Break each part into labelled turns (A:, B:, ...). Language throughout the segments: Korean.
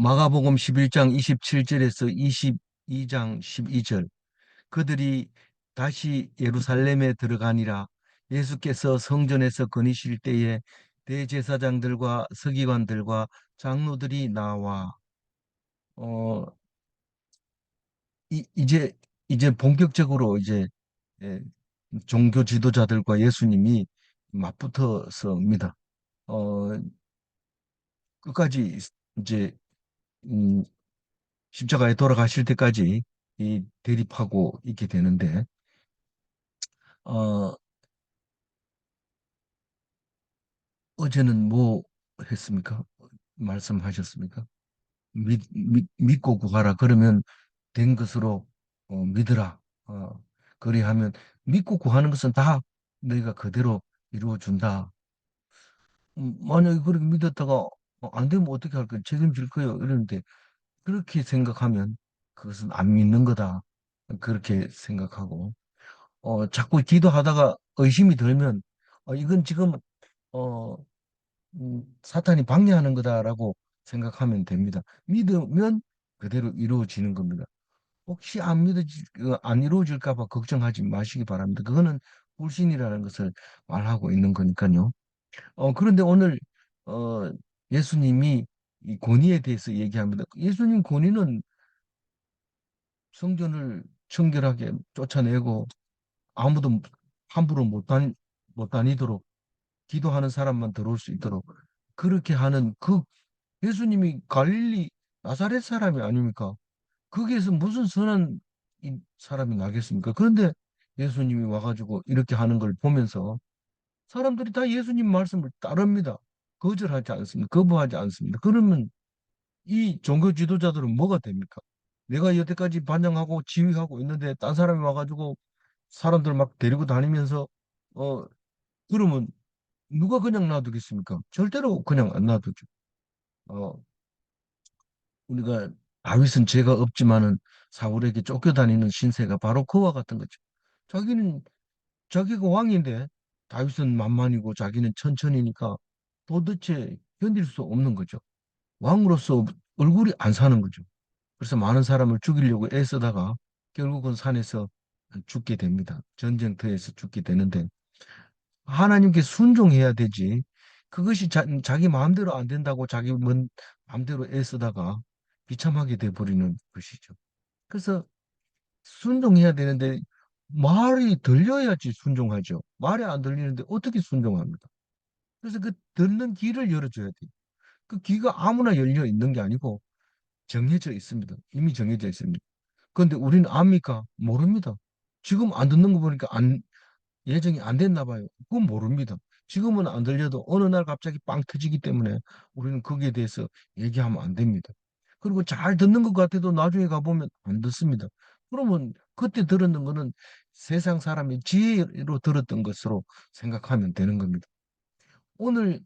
A: 마가복음 11장 27절에서 22장 12절. 그들이 다시 예루살렘에 들어가니라. 예수께서 성전에서 거니실 때에 대제사장들과 서기관들과 장로들이 나와 어 이제 본격적으로 예, 종교 지도자들과 예수님이 맞붙어서입니다. 어 끝까지 이제 음, 십자가에 돌아가실 때까지 이 대립하고 있게 되는데, 어, 어제는 뭐 했습니까? 말씀하셨습니까? 믿고 구하라. 그러면 된 것으로 믿으라. 그리하면 믿고 구하는 것은 다 너희가 그대로 이루어 준다. 만약에 그렇게 믿었다가 안 되면 어떻게 할 거야? 책임질 거예요. 이러는데 그렇게 생각하면 그것은 안 믿는 거다. 그렇게 생각하고 자꾸 기도하다가 의심이 들면 이건 지금 어, 사탄이 방해하는 거다라고 생각하면 됩니다. 믿으면 그대로 이루어지는 겁니다. 혹시 안 이루어질까 봐 걱정하지 마시기 바랍니다. 그거는 불신이라는 것을 말하고 있는 거니까요. 그런데 오늘 어, 예수님이 이 권위에 대해서 얘기합니다. 예수님 권위는 성전을 청결하게 쫓아내고 아무도 함부로 못 다니도록 기도하는 사람만 들어올 수 있도록 그렇게 하는 그 예수님이 갈릴리 나사렛 사람이 아닙니까? 거기에서 무슨 선한 사람이 나겠습니까? 그런데 예수님이 와가지고 이렇게 하는 걸 보면서 사람들이 다 예수님 말씀을 따릅니다. 거절하지 않습니다. 거부하지 않습니다. 그러면 이 종교 지도자들은 뭐가 됩니까? 내가 여태까지 반영하고 지휘하고 있는데 딴 사람이 와가지고 사람들 막 데리고 다니면서 어 그러면 누가 그냥 놔두겠습니까? 절대로 그냥 안 놔두죠. 어, 우리가 다윗은 죄가 없지만은 사울에게 쫓겨다니는 신세가 바로 그와 같은 거죠. 자기는 자기가 왕인데 다윗은 만만이고 자기는 천천히니까 도대체 견딜 수 없는 거죠. 왕으로서 얼굴이 안 사는 거죠. 그래서 많은 사람을 죽이려고 애쓰다가 결국은 산에서 죽게 됩니다. 전쟁터에서 죽게 되는데 하나님께 순종해야 되지. 그것이 자기 마음대로 안 된다고 자기 마음대로 애쓰다가 비참하게 돼버리는 것이죠. 그래서 순종해야 되는데 말이 들려야지 순종하죠. 말이 안 들리는데 어떻게 순종합니까? 그래서 그 듣는 귀를 열어줘야 돼요. 그 귀가 아무나 열려 있는 게 아니고 정해져 있습니다. 이미 정해져 있습니다. 그런데 우리는 압니까? 모릅니다. 지금 안 듣는 거 보니까 예정이 안 됐나 봐요. 그건 모릅니다. 지금은 안 들려도 어느 날 갑자기 빵 터지기 때문에 우리는 거기에 대해서 얘기하면 안 됩니다. 그리고 잘 듣는 것 같아도 나중에 가보면 안 듣습니다. 그러면 그때 들었는 거는 세상 사람의 지혜로 들었던 것으로 생각하면 되는 겁니다. 오늘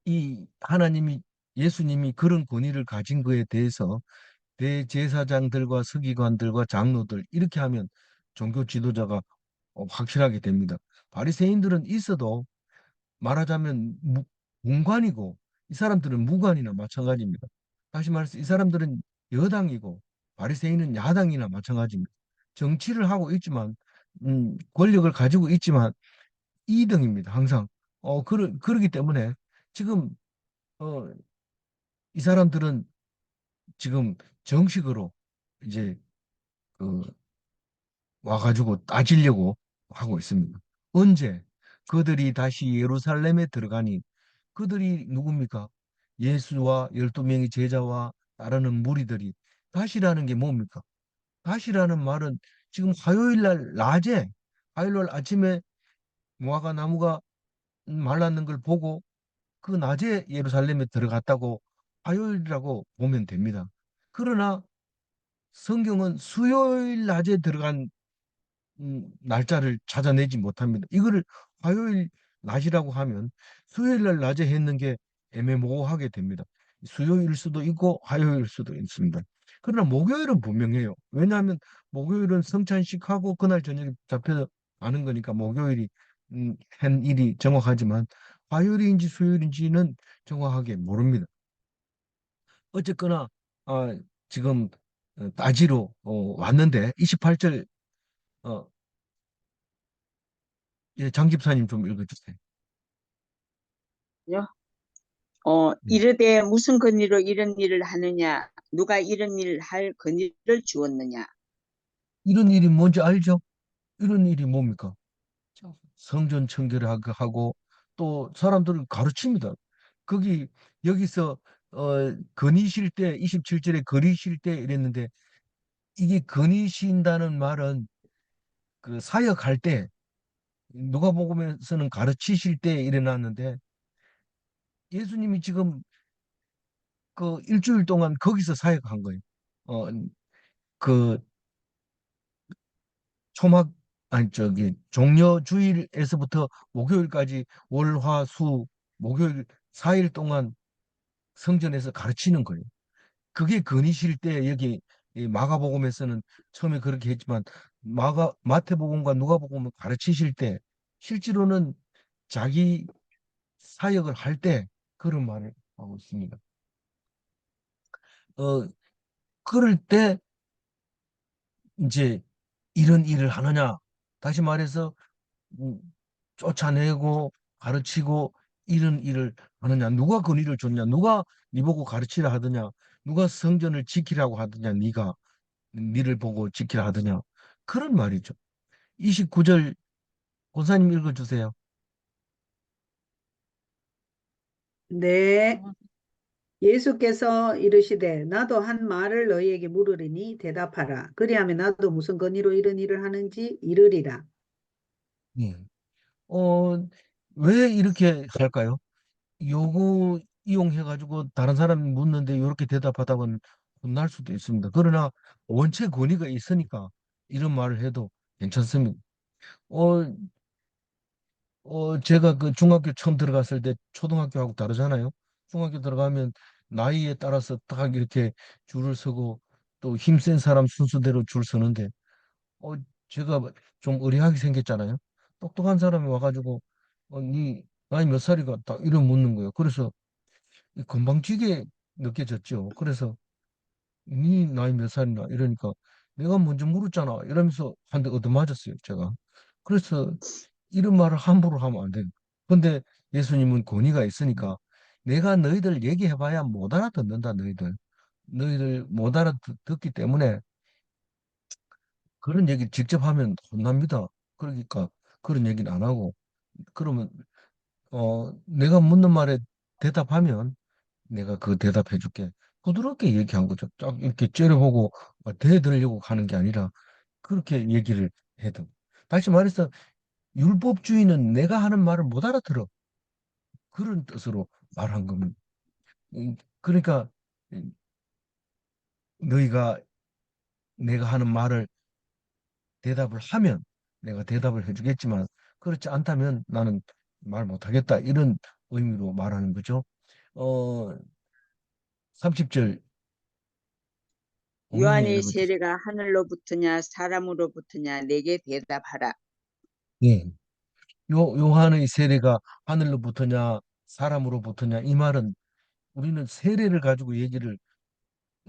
A: 이 하나님이 예수님이 그런 권위를 가진 거에 대해서 대제사장들과 서기관들과 장로들 이렇게 하면 종교 지도자가 확실하게 됩니다. 바리새인들은 있어도 말하자면 문관이고 이 사람들은 무관이나 마찬가지입니다. 다시 말해서 이 사람들은 여당이고 바리새인은 야당이나 마찬가지입니다. 정치를 하고 있지만 권력을 가지고 있지만 2등입니다. 항상. 그러기 때문에 지금 어, 이 사람들은 지금 정식으로 이제 그 와가지고 따지려고 하고 있습니다. 언제 그들이 다시 예루살렘에 들어가니 그들이 누굽니까? 예수와 12명의 제자와 따르는 무리들이 다시라는 게 뭡니까? 다시라는 말은 지금 화요일 날 낮에 화요일 날 아침에 무화과 나무가 말랐는 걸 보고 그 낮에 예루살렘에 들어갔다고 화요일이라고 보면 됩니다. 그러나 성경은 수요일 낮에 들어간 날짜를 찾아내지 못합니다. 이거를 화요일 낮이라고 하면 수요일 날 낮에 했는 게 애매모호하게 됩니다. 수요일 수도 있고 화요일 수도 있습니다. 그러나 목요일은 분명해요. 왜냐하면 목요일은 성찬식하고 그날 저녁에 잡혀 가는 거니까 목요일이 한 일이 정확하지만 화요일인지 수요일인지는 정확하게 모릅니다. 어쨌거나 아, 지금 따지로 왔는데 28절 어, 예, 장 집사님 좀 읽어주세요.
B: 요?
A: 네.
B: 이르되 무슨 권위로 이런 일을 하느냐? 누가 이런 일을 할 권위를 주었느냐?
A: 이런 일이 뭔지 알죠? 이런 일이 뭡니까? 성전 청결을 하고 또 사람들을 가르칩니다. 거기 여기서 건의실 때 27절에 건의실 때 이랬는데 이게 건의신다는 말은 그 사역할 때 누가복음에서는 가르치실 때 일어났는데 예수님이 지금 그 일주일 동안 거기서 사역한 거예요. 어, 그 초막 아니 저기 종려 주일에서부터 목요일까지 월화수 목요일 4일 동안 성전에서 가르치는 거예요. 그게 건의실 때 여기 이 마가복음에서는 처음에 그렇게 했지만 마태복음과 누가복음은 가르치실 때 실제로는 자기 사역을 할 때 그런 말을 하고 있습니다. 어 그럴 때 이제 이런 일을 하느냐 다시 말해서 음, 쫓아내고 가르치고 이런 일을 하느냐 누가 권위를 줬냐 누가 네 보고 가르치라 하더냐 누가 성전을 지키라고 하더냐 네가 니를 보고 지키라 하더냐 그런 말이죠. 29절 권사님 읽어주세요.
C: 네. 예수께서 이르시되 나도 한 말을 너희에게 물으리니 대답하라. 그리하면 나도 무슨 권위로 이런 일을 하는지 이르리라.
A: 예. 어, 왜 이렇게 할까요? 요거 이용해가지고 다른 사람이 묻는데 이렇게 대답하다가는 혼날 수도 있습니다. 그러나 원체 권위가 있으니까 이런 말을 해도 괜찮습니다. 어, 제가 그 중학교 처음 들어갔을 때 초등학교하고 다르잖아요. 중학교 들어가면 나이에 따라서 딱 이렇게 줄을 서고 또 힘센 사람 순서대로 줄 서는데 어, 제가 좀 의리하게 생겼잖아요. 똑똑한 사람이 와가지고 니 나이 몇 살이가 딱 이런 묻는 거예요. 그래서 건방지게 느껴졌죠. 그래서 니 나이 몇 살이나 이러니까 내가 먼저 물었잖아 이러면서 한 대 얻어맞았어요 제가. 그래서 이런 말을 함부로 하면 안 돼요. 근데 예수님은 권위가 있으니까 내가 너희들 얘기해봐야 못 알아듣는다 너희들 못 알아듣기 때문에 그런 얘기 직접 하면 혼납니다. 그러니까 그런 얘기는 안 하고 그러면 내가 묻는 말에 대답하면 내가 그 대답해 줄게. 부드럽게 얘기한 거죠. 딱 이렇게 째려보고 대들려고 하는 게 아니라 그렇게 얘기를 해도. 다시 말해서 율법주의는 내가 하는 말을 못 알아들어. 그런 뜻으로 말한 겁니다. 그러니까 너희가 내가 하는 말을 대답을 하면 내가 대답을 해주겠지만 그렇지 않다면 나는 말 못하겠다. 이런 의미로 말하는 거죠. 어, 30절 어머니
B: 요한의
A: 읽어주세요.
B: 세례가 하늘로부터냐 사람으로부터냐 내게 대답하라.
A: 예. 요한의 세례가 하늘로부터냐 사람으로부터냐 이 말은 우리는 세례를 가지고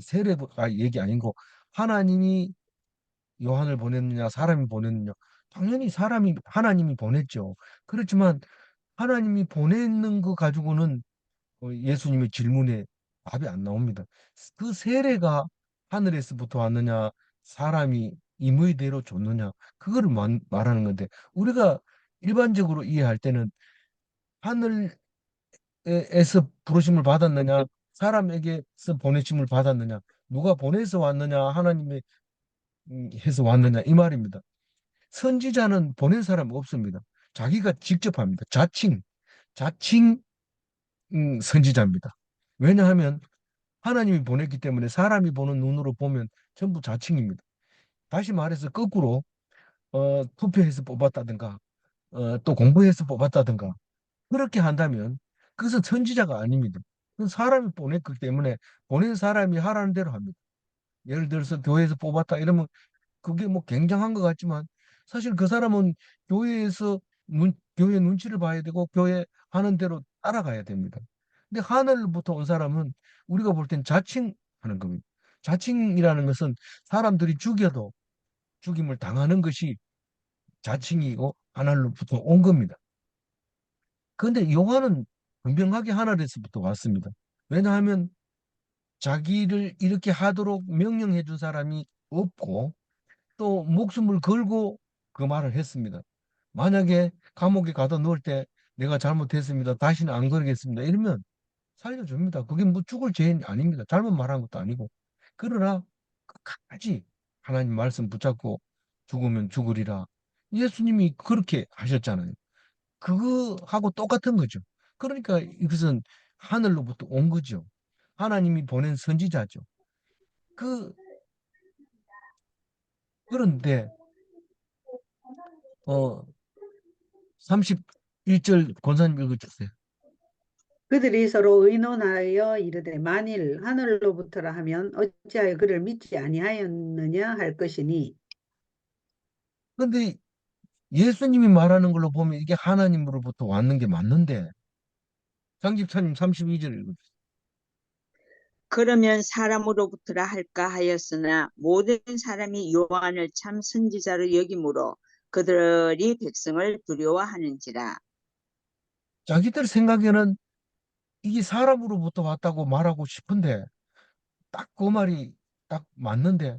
A: 세례가 얘기 아니고 하나님이 요한을 보냈느냐 사람이 보냈느냐 당연히 사람이 하나님이 보냈죠. 그렇지만 하나님이 보냈는 거 가지고는 예수님의 질문에 답이 안 나옵니다. 그 세례가 하늘에서부터 왔느냐 사람이 임의대로 줬느냐 그거를 말하는 건데 우리가 일반적으로 이해할 때는 하늘에서 부르심을 받았느냐 사람에게서 보내심을 받았느냐 누가 보내서 왔느냐 하나님의 해서 왔느냐 이 말입니다. 선지자는 보낸 사람 없습니다. 자기가 직접 합니다. 자칭 선지자입니다. 왜냐하면 하나님이 보냈기 때문에 사람이 보는 눈으로 보면 전부 자칭입니다. 다시 말해서 거꾸로 투표해서 뽑았다든가 또 공부해서 뽑았다든가 그렇게 한다면 그것은 선지자가 아닙니다. 그건 사람이 보냈기 때문에 보낸 사람이 하라는 대로 합니다. 예를 들어서 교회에서 뽑았다 이러면 그게 뭐 굉장한 것 같지만 사실 그 사람은 교회에서 교회 눈치를 봐야 되고 교회 하는 대로 따라가야 됩니다. 근데 하늘로부터 온 사람은 우리가 볼 땐 자칭하는 겁니다. 자칭이라는 것은 사람들이 죽여도 죽임을 당하는 것이 자칭이고 하늘로부터 온 겁니다. 그런데 요한은 분명하게 하늘에서부터 왔습니다. 왜냐하면 자기를 이렇게 하도록 명령해 준 사람이 없고 또 목숨을 걸고 그 말을 했습니다. 만약에 감옥에 가둬 놓을 때 내가 잘못했습니다. 다시는 안 그러겠습니다. 이러면 살려줍니다. 그게 뭐 죽을 죄는 아닙니다. 잘못 말한 것도 아니고. 그러나 끝까지 하나님 말씀 붙잡고 죽으면 죽으리라. 예수님이 그렇게 하셨잖아요. 그거하고 똑같은 거죠. 그러니까 이것은 하늘로부터 온 거죠. 하나님이 보낸 선지자죠. 그, 그런데, 31절 권사님 읽어주세요.
C: 그들이 서로 의논하여 이르되 만일 하늘로부터라 하면 어찌하여 그를 믿지 아니하였느냐 할 것이니
A: 근데 예수님이 말하는 걸로 보면 이게 하나님으로부터 왔는 게 맞는데, 장집사님 32절 읽어주세요.
B: 그러면 사람으로부터라 할까 하였으나 모든 사람이 요한을 참 선지자로 여김으로 그들이 백성을 두려워하는지라.
A: 자기들 생각에는 이게 사람으로부터 왔다고 말하고 싶은데, 딱 그 말이 딱 맞는데,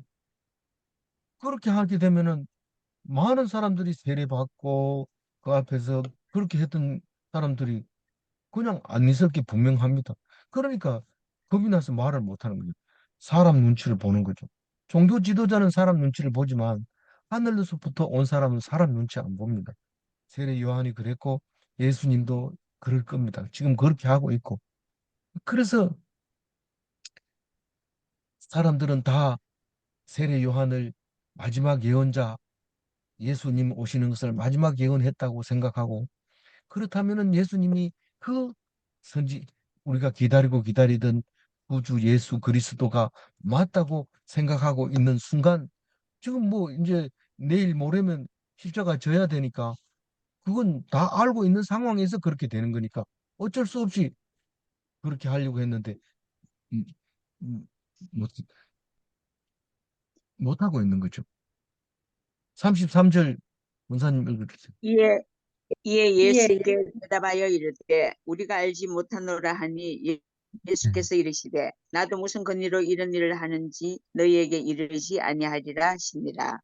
A: 그렇게 하게 되면은 많은 사람들이 세례받고 그 앞에서 그렇게 했던 사람들이 그냥 안 있을 게 분명합니다. 그러니까 겁이 나서 말을 못 하는 거죠. 사람 눈치를 보는 거죠. 종교 지도자는 사람 눈치를 보지만 하늘로서부터 온 사람은 사람 눈치 안 봅니다. 세례 요한이 그랬고 예수님도 그럴 겁니다. 지금 그렇게 하고 있고. 그래서 사람들은 다 세례 요한을 마지막 예언자 예수님 오시는 것을 마지막 예언했다고 생각하고 그렇다면은 예수님이 그 선지 우리가 기다리고 기다리던 구주 예수 그리스도가 맞다고 생각하고 있는 순간 지금 뭐 이제 내일 모레면 십자가 져야 되니까 그건 다 알고 있는 상황에서 그렇게 되는 거니까 어쩔 수 없이 그렇게 하려고 했는데 음, 음, 못, 못하고 있는 거죠. 33절 문사님 읽어주세요.
B: 이에 이에
C: 이에
B: 예수께 대답하여 이르되 우리가 알지 못하노라 하니
A: 네.
B: 예수께서 이르시되 나도 무슨 권위로 이런 일을 하는지 너희에게 이르지 아니하리라 하시니라.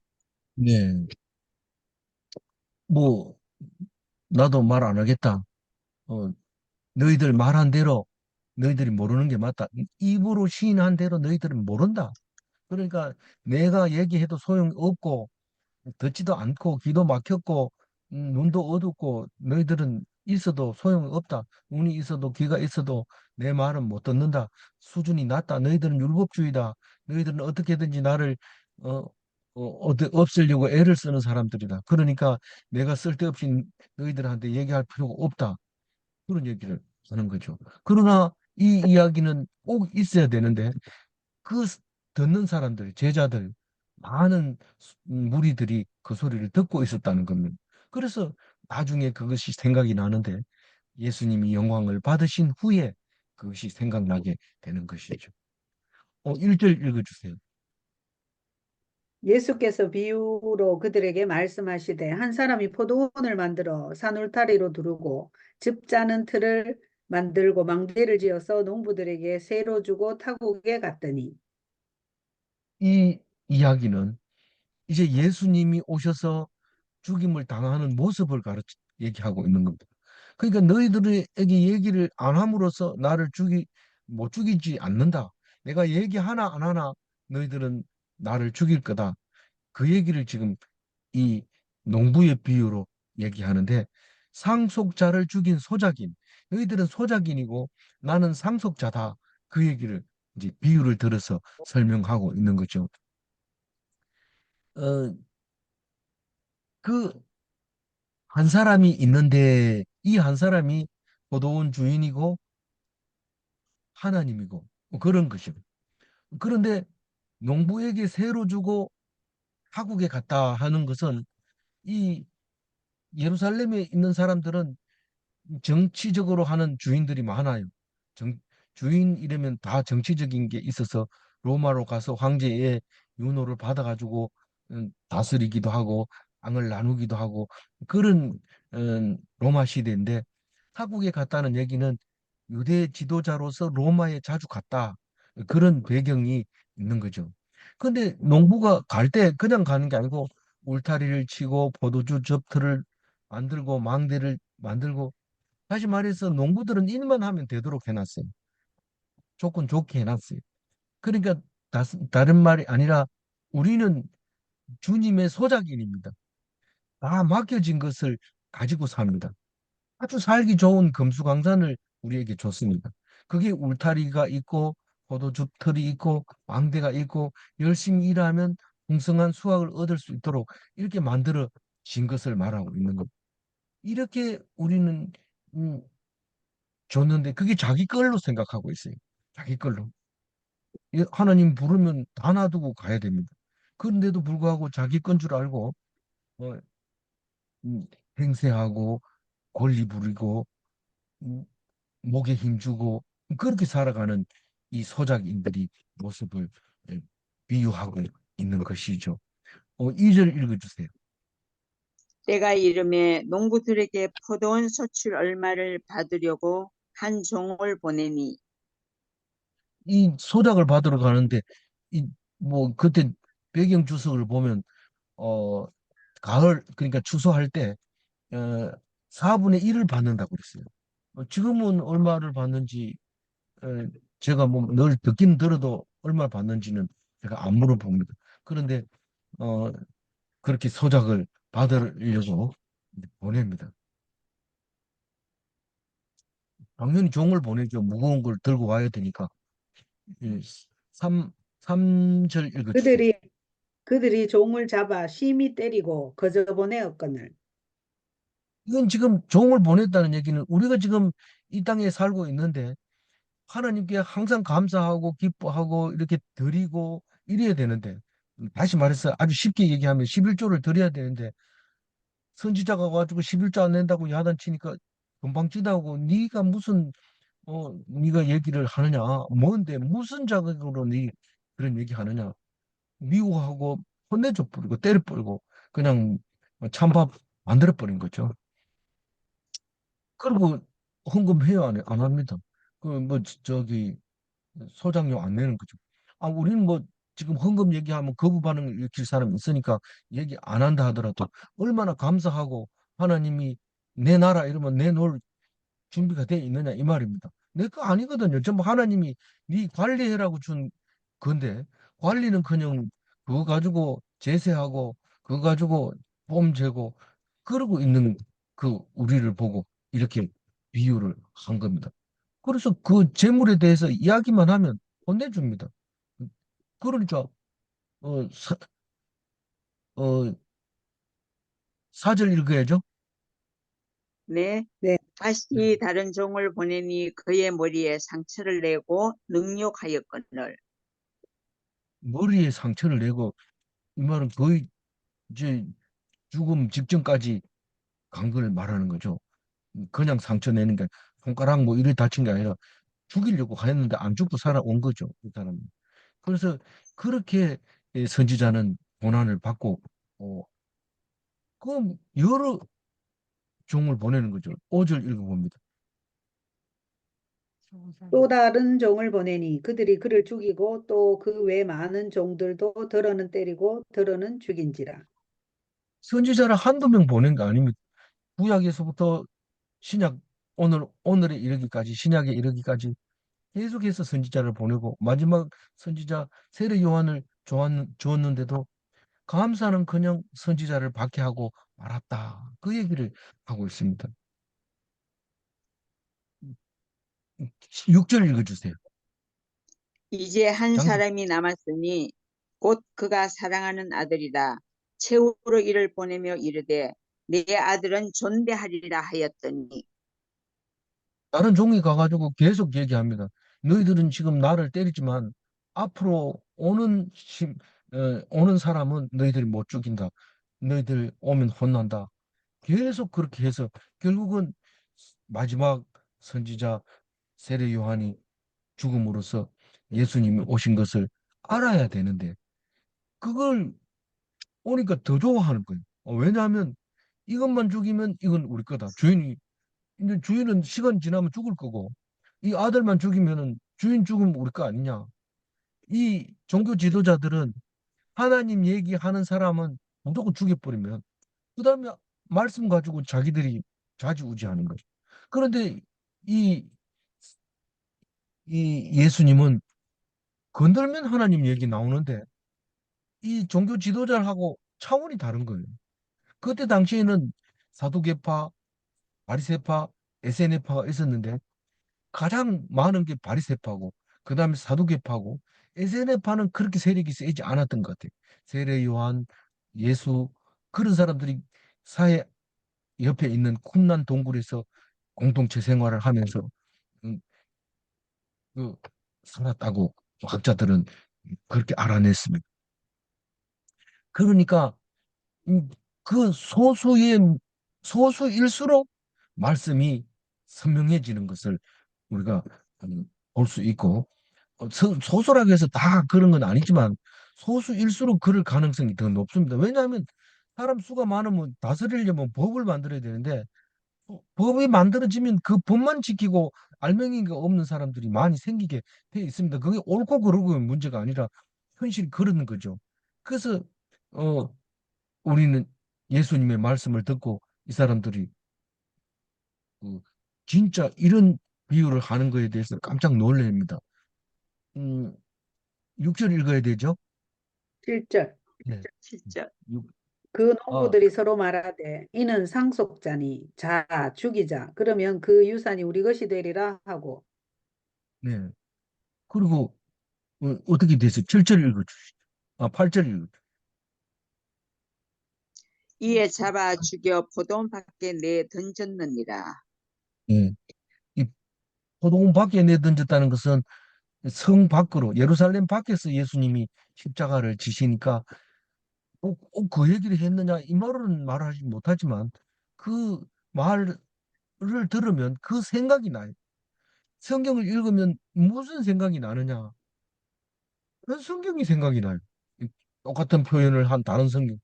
A: 네. 뭐 나도 말 안 하겠다. 어, 너희들 말한 대로 너희들이 모르는 게 맞다. 입으로 시인한 대로 너희들은 모른다. 그러니까 내가 얘기해도 소용이 없고 듣지도 않고 귀도 막혔고 눈도 어둡고 너희들은 있어도 소용이 없다. 눈이 있어도 귀가 있어도 내 말은 못 듣는다. 수준이 낮다. 너희들은 율법주의다. 너희들은 어떻게든지 나를 어, 없애려고 애를 쓰는 사람들이다. 그러니까 내가 쓸데없이 너희들한테 얘기할 필요가 없다. 그런 얘기를 하는 거죠. 그러나 이 이야기는 꼭 있어야 되는데 그 듣는 사람들, 제자들, 많은 무리들이 그 소리를 듣고 있었다는 겁니다. 그래서 나중에 그것이 생각이 나는데 예수님이 영광을 받으신 후에 그것이 생각나게 되는 것이죠. 1절 읽어주세요.
C: 예수께서 비유로 그들에게 말씀하시되 한 사람이 포도원을 만들어 산 울타리로 두르고 즙 짜는 틀을 만들고 망대를 지어서 농부들에게 세로 주고 타국에 갔더니
A: 이 이야기는 이제 예수님이 오셔서 죽임을 당하는 모습을 얘기하고 있는 겁니다. 그러니까 너희들에게 얘기를 안 함으로써 나를 못 죽이지 않는다. 내가 얘기 하나 안 하나 너희들은 나를 죽일 거다. 그 얘기를 지금 이 농부의 비유로 얘기하는데 상속자를 죽인 소작인. 너희들은 소작인이고 나는 상속자다. 그 얘기를 이제 비유를 들어서 설명하고 있는 거죠. 어, 그 한 사람이 있는데 이 한 사람이 포도원 주인이고 하나님이고 뭐 그런 것이고 그런데 농부에게 새로 주고 타국에 갔다 하는 것은 이 예루살렘에 있는 사람들은 정치적으로 하는 주인들이 많아요. 정, 주인 이러면 다 정치적인 게 있어서 로마로 가서 황제의 윤호를 받아가지고 다스리기도 하고 땅을 나누기도 하고 그런 로마 시대인데 타국에 갔다는 얘기는 유대 지도자로서 로마에 자주 갔다 그런 배경이 있는 거죠. 근데 농부가 갈 때 그냥 가는 게 아니고 울타리를 치고 포도주 접트를 만들고 망대를 만들고 다시 말해서 농부들은 일만 하면 되도록 해놨어요. 조건 좋게 해놨어요. 그러니까 다른 말이 아니라 우리는 주님의 소작인입니다. 다 맡겨진 것을 가지고 삽니다. 아주 살기 좋은 금수강산을 우리에게 줬습니다. 그게 울타리가 있고 포도주 틀이 있고 망대가 있고 열심히 일하면 풍성한 수확을 얻을 수 있도록 이렇게 만들어 진 것을 말하고 있는 겁니다. 이렇게 우리는 음, 줬는데 그게 자기 걸로 생각하고 있어요. 자기 걸로. 하나님 부르면 다 놔두고 가야 됩니다. 그런데도 불구하고 자기 건 줄 알고 어, 음, 행세하고 권리 부리고 음, 목에 힘주고 그렇게 살아가는 이 소작인들이 모습을 예, 비유하고 있는 것이죠. 2절 읽어주세요.
B: 때가 이름에 농부들에게 포도원 소출 얼마를 받으려고 한 종을 보내니
A: 이 소작을 받으러 가는데 이 뭐 그때 배경 주석을 보면 어 가을 그러니까 추수할 때 4분의 1을 받는다고 그랬어요. 지금은 얼마를 받는지 어, 제가 뭐 늘 듣긴 들어도 얼마 받는지는 제가 안 물어봅니다. 그런데 어, 그렇게 소작을 받으려고 보냅니다. 당연히 종을 보내죠. 무거운 걸 들고 와야 되니까. 3, 삼절 읽어주세요.
C: 그들이 그들이 종을 잡아 심히 때리고 거저 보내었거늘.
A: 이건 지금 종을 보냈다는 얘기는 우리가 지금 이 땅에 살고 있는데 하나님께 항상 감사하고 기뻐하고 이렇게 드리고 이래야 되는데 다시 말해서 아주 쉽게 얘기하면 11조를 드려야 되는데 선지자가 가지고 11조 안 낸다고 야단치니까 금방 찌다고 네가 무슨 네가 얘기를 하느냐 뭔데 무슨 자격으로 네 그런 얘기 하느냐 미워하고 혼내줘 버리고 때려 버리고 그냥 찬밥 만들어 버린 거죠. 그리고 헌금해요 안 합니다. 그 뭐 저기 소장료 안 내는 거죠. 우리는 뭐 지금 헌금 얘기하면 거부 반응을 일으킬 사람이 있으니까 얘기 안 한다 하더라도 얼마나 감사하고 하나님이 내 나라 이러면 내놓을 준비가 돼 있느냐 이 말입니다. 내 거 아니거든요. 전부 하나님이 네 관리해라고 준 건데 관리는커녕 그거 가지고 제세하고 그거 가지고 뽐 재고 그러고 있는 그 우리를 보고 이렇게 비유를 한 겁니다. 그래서 그 재물에 대해서 이야기만 하면 혼내줍니다. 그러니까 어, 사, 어, 사절 읽어야죠.
B: 네
C: 네,
A: 네.
B: 다시 다른 종을 보내니 그의 머리에 상처를 내고 능욕하였거늘
A: 머리에 상처를 내고 이 말은 거의 이제 죽음 직전까지 간 걸 말하는 거죠. 그냥 상처 내는 게 손가락 뭐 이래 다친 게 아니라 죽이려고 했는데 안 죽고 살아온 거죠. 그 사람은. 그래서 그렇게 선지자는 고난을 받고 그 여러 종을 보내는 거죠. 5절 읽어봅니다.
C: 또 다른 종을 보내니 그들이 그를 죽이고 또 그 외 많은 종들도 더러는 때리고 더러는 죽인지라.
A: 선지자를 한두 명 보낸 거 아닙니다. 구약에서부터 신약 오늘에 이르기까지 신약에 이르기까지 계속해서 선지자를 보내고 마지막 선지자 세례 요한을 주었는데도 감사는커녕 선지자를 박해하고 말았다. 그 얘기를 하고 있습니다. 6절 읽어주세요.
B: 이제 한
A: 장로
B: 사람이 남았으니 곧 그가 사랑하는 아들이라 최후로 이를 보내며 이르되 내 아들은 존대하리라 하였더니
A: 다른 종이 가가지고 계속 얘기합니다. 너희들은 지금 나를 때리지만 앞으로 오는 사람은 너희들이 못 죽인다. 너희들 오면 혼난다. 계속 그렇게 해서 결국은 마지막 선지자 세례 요한이 죽음으로써 예수님이 오신 것을 알아야 되는데 그걸 오니까 더 좋아하는 거예요. 왜냐하면 이것만 죽이면 이건 우리 거다. 이제 주인은 시간 지나면 죽을 거고 이 아들만 죽이면은 주인 죽으면 우리 거 아니냐. 이 종교 지도자들은 하나님 얘기하는 사람은 무조건 죽여버리면 그다음에 말씀 가지고 자기들이 좌지우지하는 거죠. 그런데 이, 이 예수님은 건들면 하나님 얘기 나오는데 이 종교 지도자하고 차원이 다른 거예요. 그때 당시에는 사두개파, 바리새파, 에세네파가 있었는데 가장 많은 게 바리새파고 그다음에 사두개파고 에세네파는 그렇게 세력이 세지 않았던 것 같아요. 세례 요한, 예수 그런 사람들이 사회 옆에 있는 쿰란 동굴에서 공동체 생활을 하면서 음, 그 살았다고 학자들은 그렇게 알아냈습니다. 그러니까 음, 그 소수일수록 말씀이 선명해지는 것을 우리가 볼 수 있고 소수라고 해서 다 그런 건 아니지만 소수일수록 그럴 가능성이 더 높습니다. 왜냐하면 사람 수가 많으면 다스리려면 법을 만들어야 되는데 법이 만들어지면 그 법만 지키고 알맹이가 없는 사람들이 많이 생기게 돼 있습니다. 그게 옳고 그르고의 문제가 아니라 현실이 그러는 거죠. 그래서 어, 우리는 예수님의 말씀을 듣고 이 사람들이 그 진짜 이런 비유를 하는 거에 대해서 깜짝 놀랍니다. 음, 6절 읽어야 되죠?
C: 7절.
A: 네.
B: 진짜
A: 육-
C: 그
A: 아,
C: 농부들이 서로 말하되 이는 상속자니 자 죽이자 그러면 그 유산이 우리 것이 되리라 하고
A: 네. 그리고 어떻게 됐어요? 7절 읽어주시죠. 8절 읽어주시죠.
B: 이에 잡아 죽여 포도원 밖에 내 던졌느니라.
A: 네. 이 포도원 밖에 내던졌다는 것은 성 밖으로 예루살렘 밖에서 예수님이 십자가를 지시니까 그 얘기를 했느냐 이 말은 말하지 못하지만 그 말을 들으면 그 생각이 나요. 성경을 읽으면 무슨 생각이 나느냐? 그 성경이 생각이 나요. 이 똑같은 표현을 한 다른 성경.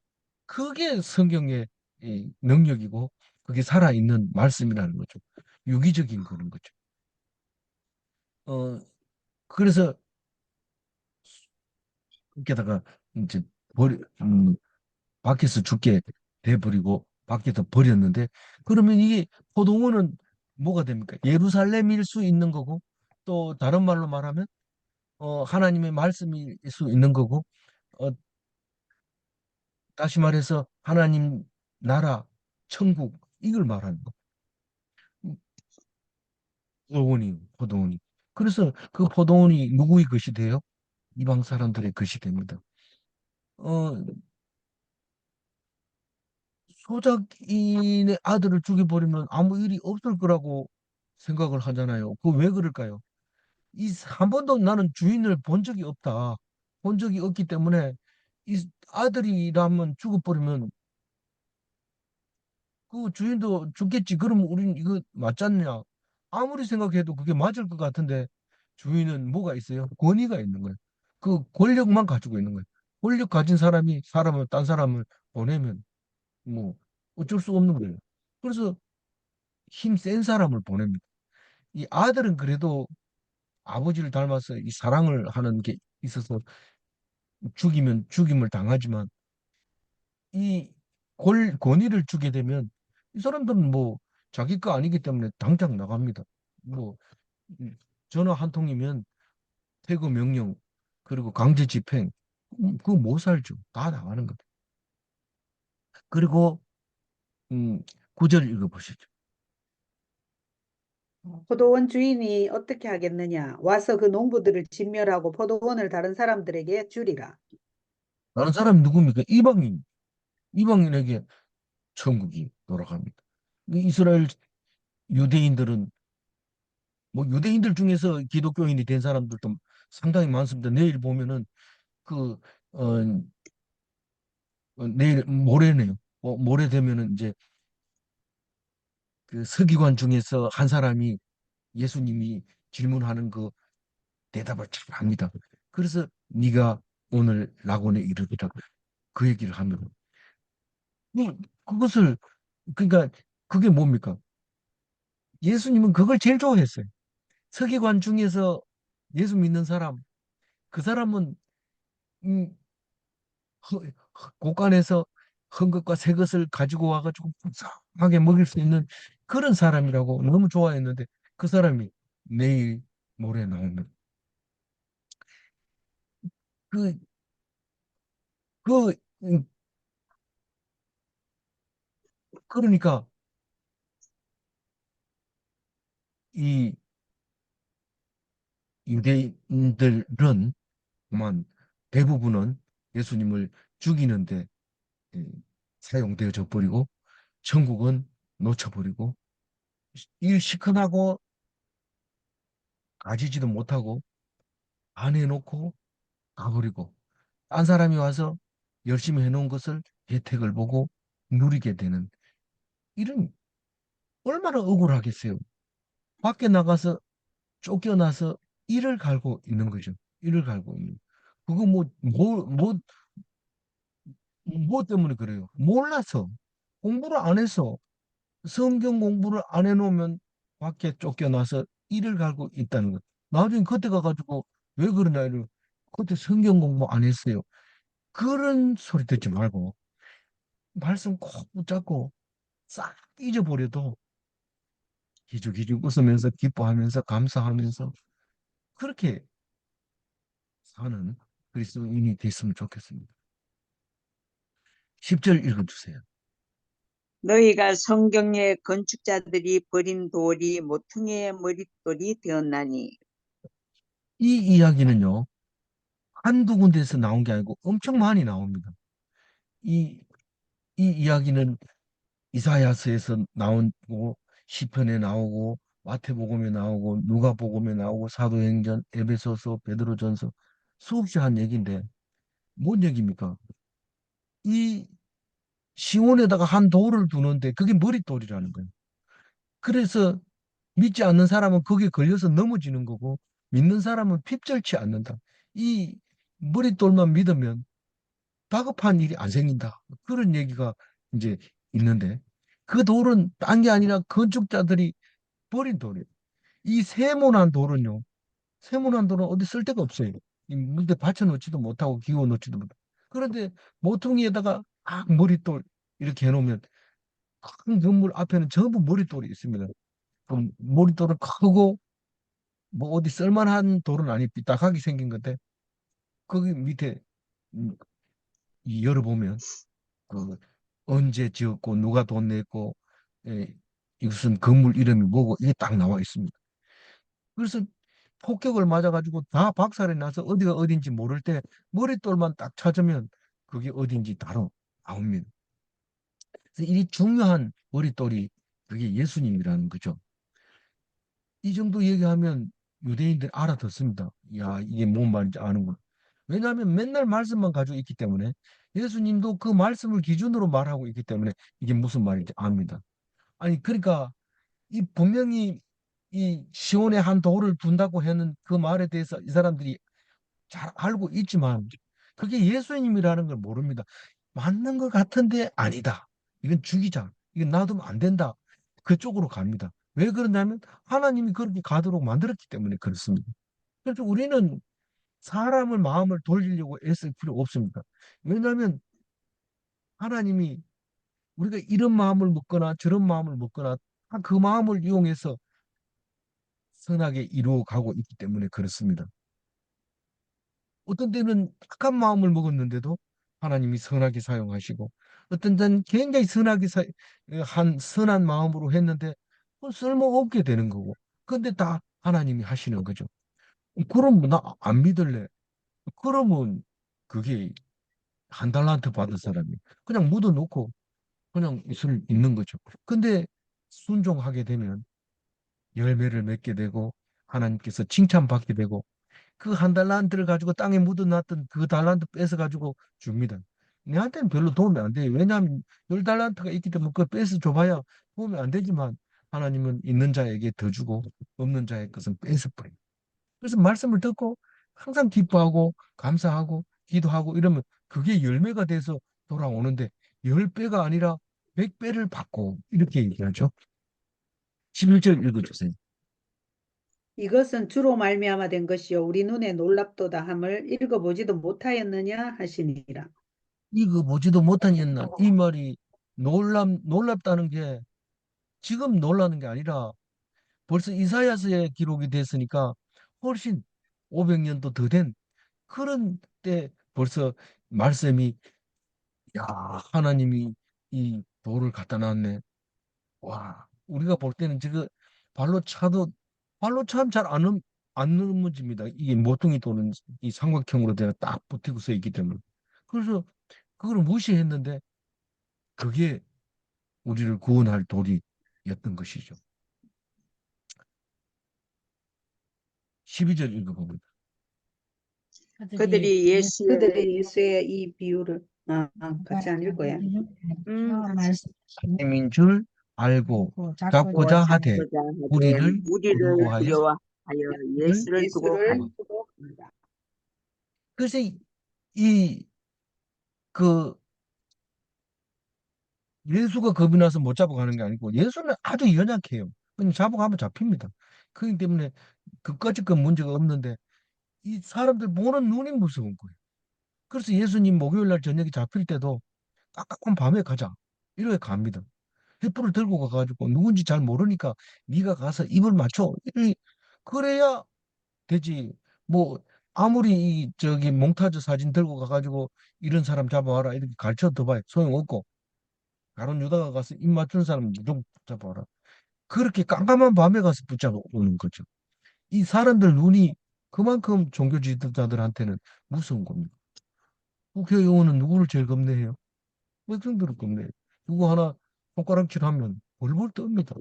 A: 그게 성경의 이 능력이고 그게 살아있는 말씀이라는 거죠. 유기적인 그런 거죠. 어, 그래서 게다가 이제 버리, 밖에서 죽게 돼버리고 밖에서 버렸는데 그러면 이게 포도원은 뭐가 됩니까? 예루살렘일 수 있는 거고 또 다른 말로 말하면 하나님의 말씀일 수 있는 거고 어, 다시 말해서 하나님 나라 천국 이걸 말하는 거. 포도원이. 그래서 그 포도원이 누구의 것이 돼요? 이방 사람들의 것이 됩니다. 어, 소작인의 아들을 죽여버리면 아무 일이 없을 거라고 생각을 하잖아요. 그 왜 그럴까요? 한 번도 나는 주인을 본 적이 없다. 본 적이 없기 때문에 이 아들이라면 죽어버리면 그 주인도 죽겠지. 그러면 우리는 이거 맞지 않냐? 아무리 생각해도 그게 맞을 것 같은데 주인은 뭐가 있어요? 권위가 있는 거예요. 그 권력만 가지고 있는 거예요. 권력 가진 사람이 사람을 딴 사람을 보내면 뭐 어쩔 수 없는 거예요. 그래서 힘 센 사람을 보냅니다. 이 아들은 그래도 아버지를 닮아서 이 사랑을 하는 게 있어서 죽이면 죽임을 당하지만 이 권위를 주게 되면 이 사람들은 뭐 자기 거 아니기 때문에 당장 나갑니다. 뭐 전화 한 통이면 퇴거 명령 그리고 강제 집행 그거 못 살죠. 다 나가는 거죠. 그리고 음, 9절 읽어보시죠.
C: 포도원 주인이 어떻게 하겠느냐 와서 그 농부들을 진멸하고 포도원을 다른 사람들에게 주리라.
A: 다른 사람이 누굽니까? 이방인. 이방인에게 천국이 돌아갑니다. 이스라엘 유대인들은 뭐 유대인들 중에서 기독교인이 된 사람들도 상당히 많습니다. 내일 보면은 그 어, 내일 모레네요. 모레 되면은 이제 그 서기관 중에서 한 사람이 예수님이 질문하는 그 대답을 잘 합니다. 그래서 네가 오늘 낙원에 이르리라 그 얘기를 하면 그것을 그러니까 그게 뭡니까? 예수님은 그걸 제일 좋아했어요. 서기관 중에서 예수 믿는 사람 그 사람은 음, 곳간에서 헌 것과 새 것을 가지고 와가지고 풍성하게 먹일 수 있는 그런 사람이라고 너무 좋아했는데 그 사람이 내일 모레 나오면 그, 그, 음, 그러니까 이 유대인들은 만 대부분은 예수님을 죽이는데 예, 사용되어져 버리고 천국은 놓쳐버리고 일 시큰하고 가지지도 못하고 안 해놓고 가버리고 딴 사람이 와서 열심히 해놓은 것을 혜택을 보고 누리게 되는 이런 얼마나 억울하겠어요. 밖에 나가서 쫓겨나서 이를 갈고 있는 거죠. 이를 갈고 있는. 그거 뭐 때문에 그래요? 몰라서 공부를 안 해서 성경 공부를 안 해놓으면 밖에 쫓겨나서 이를 갈고 있다는 것. 나중에 그때 가가지고 왜 그러냐 이를 그때 성경 공부 안 했어요. 그런 소리 듣지 말고 말씀 꼭 붙잡고 싹 잊어버려도 기죽기죽 웃으면서 기뻐하면서 감사하면서 그렇게 사는 그리스도인이 됐으면 좋겠습니다. 10절 읽어주세요.
B: 너희가 성경의 건축자들이 버린 돌이 모퉁이의 머릿돌이 되었나니.
A: 이 이야기는요, 한두 군데에서 나온 게 아니고 엄청 많이 나옵니다. 이, 이 이야기는 이사야서에서 나오고, 시편에 나오고, 마태복음에 나오고, 누가복음에 나오고, 사도행전, 에베소서, 베드로전서 수없이 한 얘기인데, 뭔 얘기입니까? 이 시온에다가 한 돌을 두는데 그게 머릿돌이라는 거예요. 그래서 믿지 않는 사람은 거기에 걸려서 넘어지는 거고 믿는 사람은 핍절치 않는다. 이 머릿돌만 믿으면 다급한 일이 안 생긴다. 그런 얘기가 이제 있는데 그 돌은 딴 게 아니라 건축자들이 버린 돌이에요. 이 세모난 돌은요. 세모난 돌은 어디 쓸 데가 없어요. 이 물에 받쳐 놓지도 못하고 기워 놓지도 못하고. 그런데 모퉁이에다가 머릿돌 이렇게 해놓으면 큰 건물 앞에는 전부 머릿돌이 있습니다. 그럼 머릿돌은 크고 뭐 어디 쓸만한 돌은 아니 삐딱하게 생긴 건데 거기 밑에 음, 이 열어보면 그 언제 지었고 누가 돈 냈고 예, 이것은 건물 이름이 뭐고 이게 딱 나와 있습니다. 그래서 폭격을 맞아가지고 다 박살이 나서 어디가 어딘지 모를 때 머릿돌만 딱 찾으면 그게 어딘지 바로 나옵니다. 그래서 이 중요한 머릿돌이 그게 예수님이라는 거죠. 이 정도 얘기하면 유대인들 알아듣습니다. 야, 이게 뭔 말인지 아는구나. 왜냐하면 맨날 말씀만 가지고 있기 때문에 예수님도 그 말씀을 기준으로 말하고 있기 때문에 이게 무슨 말인지 압니다. 아니, 그러니까 이 분명히 이 시온에 한 돌을 둔다고 하는 그 말에 대해서 이 사람들이 잘 알고 있지만 그게 예수님이라는 걸 모릅니다. 맞는 것 같은데 아니다. 이건 죽이자. 이건 놔두면 안 된다. 그쪽으로 갑니다. 왜 그러냐면 하나님이 그렇게 가도록 만들었기 때문에 그렇습니다. 그래서 우리는 사람을 마음을 돌리려고 애쓸 필요 없습니다. 왜냐하면 하나님이 우리가 이런 마음을 먹거나 저런 마음을 먹거나 다 그 마음을 이용해서 선하게 이루어 가고 있기 때문에 그렇습니다. 어떤 때는 악한 마음을 먹었는데도 하나님이 선하게 사용하시고 어떤 때는 굉장히 한 선한 마음으로 했는데 쓸모없게 되는 거고 근데 다 하나님이 하시는 거죠. 그럼 나 안 믿을래. 그러면 그게 한 달란트 받은 사람이 그냥 묻어놓고 그냥 있는 거죠. 근데 순종하게 되면 열매를 맺게 되고 하나님께서 칭찬받게 되고 그 한 달란트를 가지고 땅에 묻어놨던 그 달란트 뺏어 가지고 줍니다. 내한테는 별로 도움이 안 돼요. 왜냐하면 열 달란트가 있기 때문에 그걸 뺏어 줘봐야 도움이 안 되지만 하나님은 있는 자에게 더 주고 없는 자의 것은 뺏어버려요. 그래서 말씀을 듣고 항상 기뻐하고 감사하고 기도하고 이러면 그게 열매가 돼서 돌아오는데 10배가 아니라 100배를 받고 이렇게 얘기하죠. 11절 읽어주세요.
C: 이것은 주로 말미암아 된 것이요 우리 눈에 놀랍도다 함을 읽어보지도 못하였느냐 하시니라.
A: 이거 보지도 못하겠나. 이 말이 놀랍다는 게 지금 놀라는 게 아니라 벌써 이사야서에 기록이 됐으니까 훨씬 500년도 더 된 그런 때 벌써 말씀이 야, 하나님이 이 돌을 갖다 놨네. 와, 우리가 볼 때는 지금 발로 차도 발로 차면 안 넘어집니다. 이게 모퉁이 돌은 이 삼각형으로 되어 딱 붙이고 서 있기 때문에. 그래서 그걸 무시했는데 그게 우리를 구원할 돌이었던 것이죠. 12절 읽어봅니다.
B: 그들이 예수의
C: 그들의 예수의 이 비유를 같이 안 읽어야.
A: 하나님인 줄 알고 잡고자 하되
B: 잡고자 하되
A: 우리를
B: 우리를
A: 두려워하여
B: 두려워하여 예수를 두고
C: 예수를
B: 간
C: 두고 간다.
A: 그래서 이 그 예수가 겁이 나서 못 잡아가는 게 아니고 예수는 아주 연약해요. 그냥 잡아가면 잡힙니다. 그렇기 때문에 그까짓 건 문제가 없는데 이 사람들 보는 눈이 무서운 거예요. 그래서 예수님 목요일 날 저녁에 잡힐 때도 깜깜한 밤에 가자. 이렇게 갑니다. 횃불을 들고 가가지고 누군지 잘 모르니까 네가 가서 입을 맞춰. 그래야 되지. 뭐 아무리 이 저기 몽타주 사진 들고 가가지고 이런 사람 잡아와라 이렇게 가르쳐 둬봐야 소용없고 가론 유다가 가서 입 맞춘 사람 무조건 붙잡아라. 그렇게 깜깜한 밤에 가서 붙잡아오는 거죠. 이 사람들 눈이 그만큼 종교 지도자들한테는 무서운 겁니다. 국회의원은 누구를 제일 겁내해요? 백성들을 겁내요. 누구 하나 손가락질하면 벌벌 떱니다.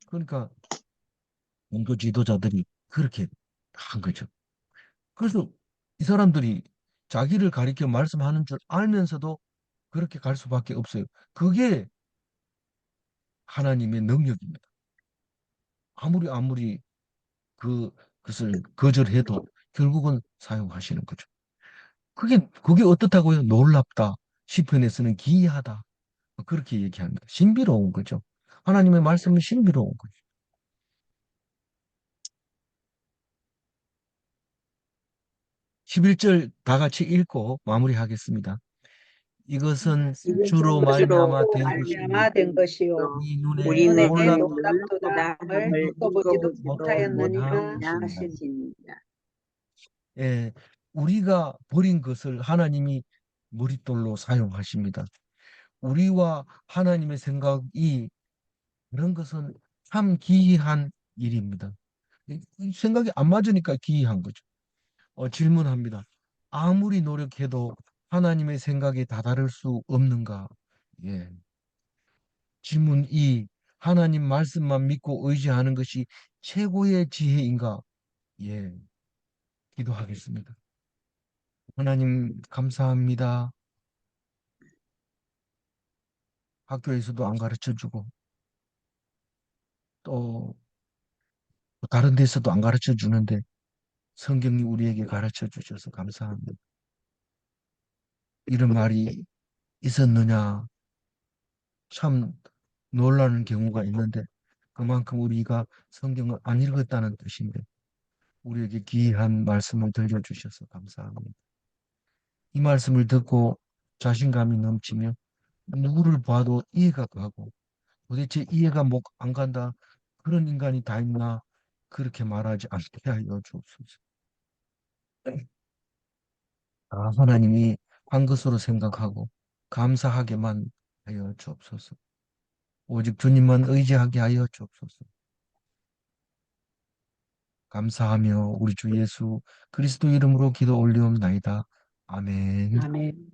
A: 그러니까 종교 지도자들이 그렇게 한 거죠. 그래서 이 사람들이 자기를 가리켜 말씀하는 줄 알면서도 그렇게 갈 수밖에 없어요. 그게 하나님의 능력입니다. 아무리 그것을 거절해도 결국은 사용하시는 거죠. 그게 어떻다고요? 놀랍다. 시편에서는 기이하다. 그렇게 얘기합니다. 신비로운 거죠. 하나님의 말씀은 신비로운 거죠. 11절 다 같이 읽고 마무리하겠습니다. 이것은 주로 말미암아 된 것이요
C: 말미암아 된 것이요
A: 우리 눈에
B: 우리 눈에
C: 눈에
A: 놀랍
C: 놀랍도다
B: 놀랍도다
C: 함을
B: 함을
C: 읽어보지도 못하였느냐
A: 못하였느냐
C: 하시니.
B: 하십니다.
A: 예, 우리가 버린 것을 하나님이 머릿돌로 사용하십니다. 우리와 하나님의 생각이 그런 것은 참 기이한 일입니다. 이 생각이 안 맞으니까 기이한 거죠. 질문합니다. 아무리 노력해도 하나님의 생각에 다다를 수 없는가? 예. 질문 2. 하나님 말씀만 믿고 의지하는 것이 최고의 지혜인가? 예. 기도하겠습니다. 하나님 감사합니다. 학교에서도 안 가르쳐 주고 또 다른 데서도 안 가르쳐 주는데 성경이 우리에게 가르쳐 주셔서 감사합니다. 이런 말이 있었느냐? 참 놀라는 경우가 있는데 그만큼 우리가 성경을 안 읽었다는 뜻인데 우리에게 귀한 말씀을 들려주셔서 감사합니다. 이 말씀을 듣고 자신감이 넘치며 누구를 봐도 이해가 가고 도대체 이해가 안 간다. 그런 인간이 다 있나? 그렇게 말하지 않게 하여 주옵소서. 하나님이 한 것으로 생각하고 감사하게만 하여 주옵소서. 오직 주님만 의지하게 하여 주옵소서. 감사하며 우리 주 예수 그리스도 이름으로 기도 올리옵나이다. 아멘.
C: 아멘.